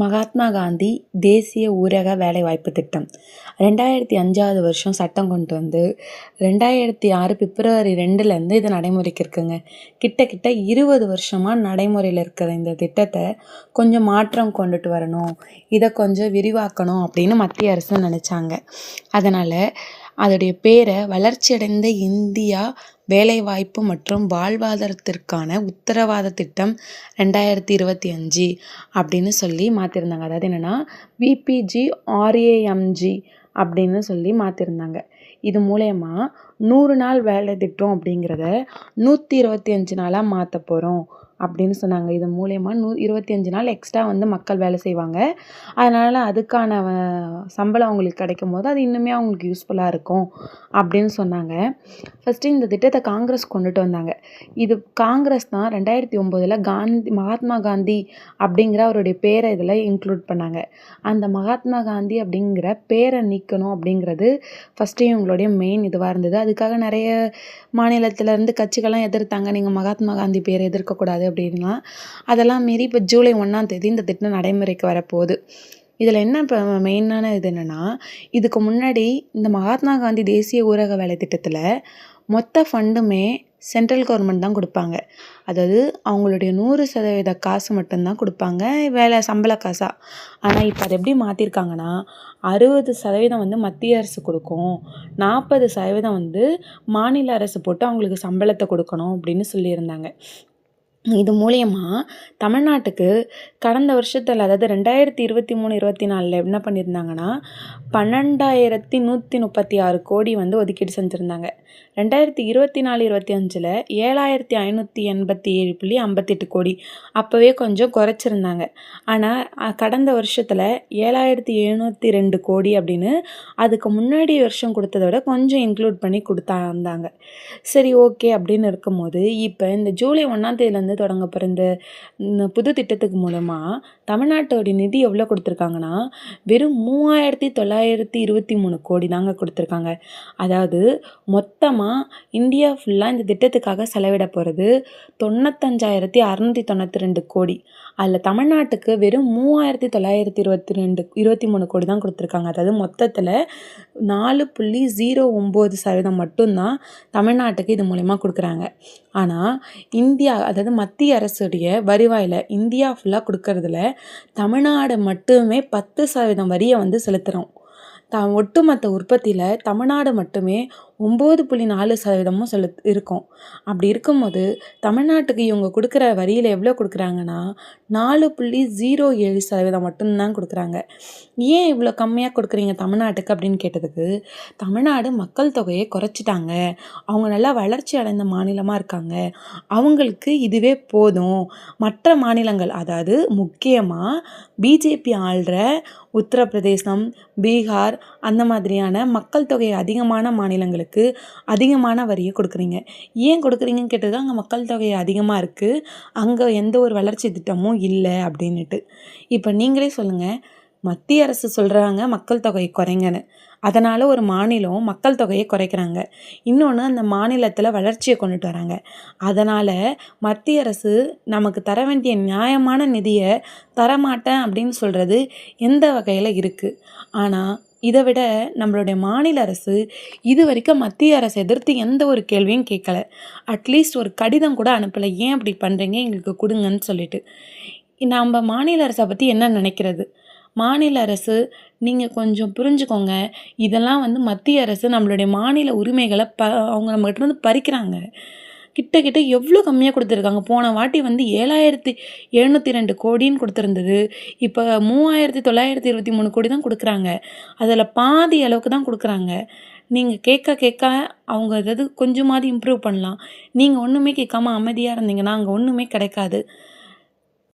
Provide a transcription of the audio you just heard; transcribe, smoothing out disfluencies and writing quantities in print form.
மகாத்மா காந்தி தேசிய ஊரக வேலைவாய்ப்பு திட்டம் 2005வது வருஷம் சட்டம் கொண்டு வந்து 2006 பிப்ரவரி 2லேருந்து இது நடைமுறைக்கு இருக்குங்க. கிட்டத்தட்ட 20 வருஷமாக நடைமுறையில் இருக்கிற இந்த திட்டத்தை கொஞ்சம் மாற்றம் கொண்டுட்டு வரணும், இதை கொஞ்சம் விரிவாக்கணும் அப்படின்னு மத்திய அரசு நினச்சாங்க. அதனால் அதோடைய பேரை வளர்ச்சியடைந்த இந்தியா வேலைவாய்ப்பு மற்றும் வாழ்வாதாரத்திற்கான உத்தரவாத திட்டம் 2025 அப்படின்னு சொல்லி மாற்றிருந்தாங்க. அதாவது என்னென்னா VPGRAMG அப்படின்னு சொல்லி மாற்றிருந்தாங்க. இது மூலயமா 100 நாள் வேலை திட்டம் அப்படிங்கிறத 125 நாளாக மாற்ற போகிறோம் அப்படின்னு சொன்னாங்க. இது மூலயமா 25 நாள் எக்ஸ்ட்ரா மக்கள் வேலை செய்வாங்க. அதனால் அதுக்கான சம்பளம் அவங்களுக்கு கிடைக்கும் போது அது இன்னுமே அவங்களுக்கு யூஸ்ஃபுல்லாக இருக்கும் அப்படின்னு சொன்னாங்க. ஃபஸ்ட்டு இந்த திட்டத்தை காங்கிரஸ் கொண்டுட்டு வந்தாங்க. இது காங்கிரஸ் தான் 2009 மகாத்மா காந்தி அப்படிங்கிற அவருடைய பேரை இதில் இன்க்ளூட் பண்ணாங்க. அந்த மகாத்மா காந்தி அப்படிங்கிற பேரை நீக்கணும் அப்படிங்கிறது ஃபஸ்ட்டு இவங்களுடைய மெயின் இதுவாக இருந்தது. அதுக்காக நிறைய மாநிலத்திலேருந்து கட்சிகள்லாம் எதிர்த்தாங்க, நீங்கள் மகாத்மா காந்தி பேரை எதிர்க்கக்கூடாது அப்படின்லாம். அதெல்லாம் மீறி இப்போ ஜூலை 1ஆம் தேதி இந்த திட்டம் நடைமுறைக்கு வரப்போகுது. இதில் என்ன இப்போ மெயினான இது என்னென்னா, இதுக்கு முன்னாடி இந்த மகாத்மா காந்தி தேசிய ஊரக வேலை திட்டத்தில் மொத்த ஃபண்டுமே சென்ட்ரல் கவர்மெண்ட் தான் கொடுப்பாங்க. அதாவது அவங்களுடைய 100% காசு மட்டும்தான் கொடுப்பாங்க, வேலை சம்பள காசாக. ஆனால் இப்போ அதை எப்படி மாற்றிருக்காங்கன்னா, 60% மத்திய அரசு கொடுக்கும், 40% மாநில அரசு போட்டு அவங்களுக்கு சம்பளத்தை கொடுக்கணும் அப்படின்னு சொல்லியிருந்தாங்க. இது மூலயமா தமிழ்நாட்டுக்கு கடந்த வருஷத்தில், அதாவது 2023-24 என்ன பண்ணியிருந்தாங்கன்னா 12,136 கோடி ஒதுக்கீடு செஞ்சுருந்தாங்க. 2024-25 7,587.58 கோடி, அப்போவே கொஞ்சம் குறைச்சிருந்தாங்க. ஆனால் கடந்த வருஷத்தில் 7,702 கோடி அப்படின்னு அதுக்கு முன்னாடி வருஷம் கொடுத்ததை விட கொஞ்சம் இன்க்ளூட் பண்ணி கொடுத்தாந்தாங்க. சரி, ஓகே அப்படின்னு இருக்கும்போது இப்போ இந்த ஜூலை 1ஆம் தேதியிலேருந்து தொடங்க போகிற இந்த புது திட்டத்துக்கு மூலமாக தமிழ்நாட்டோடைய நிதி எவ்வளோ கொடுத்துருக்காங்கன்னா வெறும் 3,923 கோடி தாங்க கொடுத்துருக்காங்க. அதாவது மொத்தமாக இந்தியா ஃபுல்லாக இந்த திட்டத்துக்காக செலவிட போகிறது 95,692 கோடி. அதில் தமிழ்நாட்டுக்கு வெறும் 3,923 கோடி தான் கொடுத்துருக்காங்க. அதாவது மொத்தத்தில் 4.09% மட்டும்தான் தமிழ்நாட்டுக்கு இது மூலமாக கொடுக்குறாங்க. ஆனால் இந்தியா, அதாவது மத்திய அரசுடைய வருவாயில் இந்தியா ஃபுல்லாக கொடுக்கறதுல தமிழ்நாடு மட்டுமே 10% வரியை செலுத்துகிறோம். ஒட்டுமொத்த உற்பத்தியில் தமிழ்நாடு மட்டுமே 9.4% இருக்கும். அப்படி இருக்கும்போது தமிழ்நாட்டுக்கு இவங்க கொடுக்குற வரியில் எவ்வளோ கொடுக்குறாங்கன்னா 4.07% மட்டும்தான் கொடுக்குறாங்க. ஏன் இவ்வளோ கம்மியாக கொடுக்குறீங்க தமிழ்நாட்டுக்கு அப்படின்னு கேட்டதுக்கு, தமிழ்நாடு மக்கள் தொகையை குறைச்சிட்டாங்க, அவங்க நல்லா வளர்ச்சி அடைந்த மாநிலமாக இருக்காங்க, அவங்களுக்கு இதுவே போதும். மற்ற மாநிலங்கள், அதாவது முக்கியமாக பிஜேபி ஆள்ற உத்தரப்பிரதேசம், பீகார் அந்த மாதிரியான மக்கள் தொகை அதிகமான மாநிலங்களுக்கு அதிகமான வரியை கொடுக்குறீங்க. ஏன் கொடுக்குறீங்கன்னு கேட்டது, அங்கே மக்கள் தொகை அதிகமாக இருக்குது, அங்கே எந்த ஒரு வளர்ச்சி திட்டமும் இல்லை அப்படின்ட்டு. இப்போ நீங்களே சொல்லுங்கள், மத்திய அரசு சொல்கிறாங்க மக்கள் தொகையை குறைங்கன்னு, அதனால் ஒரு மாநிலம் மக்கள் தொகையை குறைக்கிறாங்க, இன்னொன்று அந்த மாநிலத்தில் வளர்ச்சியை கொண்டுட்டு வராங்க. அதனால் மத்திய அரசு நமக்கு தர வேண்டிய நியாயமான நிதியை தரமாட்டேன் அப்படின்னு சொல்கிறது எந்த வகையில் இருக்குது? ஆனால் இதை விட நம்மளுடைய மாநில அரசு இது வரைக்கும் மத்திய அரசை எதிர்த்து எந்த ஒரு கேள்வியும் கேட்கல, அட்லீஸ்ட் ஒரு கடிதம் கூட அனுப்பலை, ஏன் அப்படி பண்ணுறீங்க எங்களுக்கு கொடுங்கன்னு சொல்லிட்டு. நம்ம மாநில அரசை பற்றி என்ன நினைக்கிறது? மாநில அரசு, நீங்கள் கொஞ்சம் புரிஞ்சுக்கோங்க, இதெல்லாம் மத்திய அரசு நம்மளுடைய மாநில உரிமைகளை அவங்க நம்மகிட்ட பறிக்கிறாங்க. கிட்ட எவ்வளோ கம்மியாக கொடுத்துருக்காங்க. போன வாட்டி 7,702 கோடின்னு கொடுத்துருந்தது, இப்போ 3,923 கோடி தான் கொடுக்குறாங்க. அதில் பாதி அளவுக்கு தான் கொடுக்குறாங்க. நீங்கள் கேட்க அவங்க ஏதாவது கொஞ்சமாவது இம்ப்ரூவ் பண்ணலாம். நீங்கள் ஒன்றுமே கேட்காம அமைதியாக இருந்தீங்கன்னா அங்கே ஒன்றுமே கிடைக்காது.